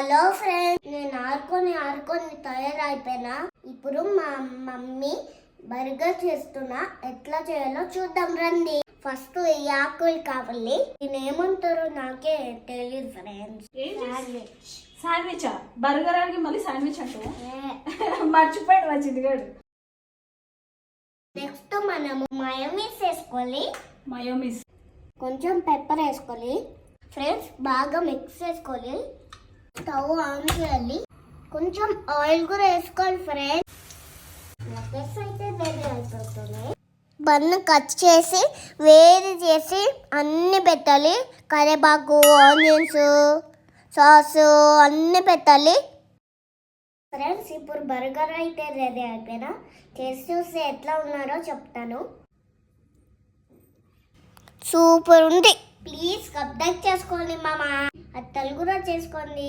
Hello friends, నేను ఆడుకొని తయారైపోయినా. ఇప్పుడు మా మమ్మీ బర్గర్ చేస్తున్నా. ఎట్లా చేయాలో చూద్దాం రండి. ఫస్ట్ ఈ ఆకులు కావాలి. దీని ఏమంటారో నాకే తెలియదు ఫ్రెండ్స్. శాండ్విచా? బర్గర్ అని మళ్ళీ శాండ్విచ్ అంటావా? మర్చిపోయాడు మా చిన్నగాడు. నెక్స్ట్ మనము మయోనీస్ వేసుకోవాలి. మయోనీస్, కొంచెం పెప్పర్ వేసుకోవాలి ఫ్రెండ్స్. బాగా మిక్స్ చేసుకోవాలి. స్టవ్ ఆన్ చేయాలి. కొంచెం ఆయిల్ కూడా వేసుకోవాలి ఫ్రెండ్స్. లెటర్స్ అయితే రెడీ అయిపోతున్నాయి. బన్ను కట్ చేసి వేడి చేసి అన్ని పెట్టాలి. కరివేపాకు, ఆనియన్స్, సాస్ అన్ని పెట్టాలి ఫ్రెండ్స్. ఇప్పుడు బర్గర్ అయితే రెడీ అయిపోయినా. చేసి చూస్తే ఎట్లా ఉన్నారో చెప్తాను. సూపర్ ఉంది. ప్లీజ్ సబ్స్క్రైబ్ చేసుకోండి మామ. అది తెలుగులో చేసుకోండి.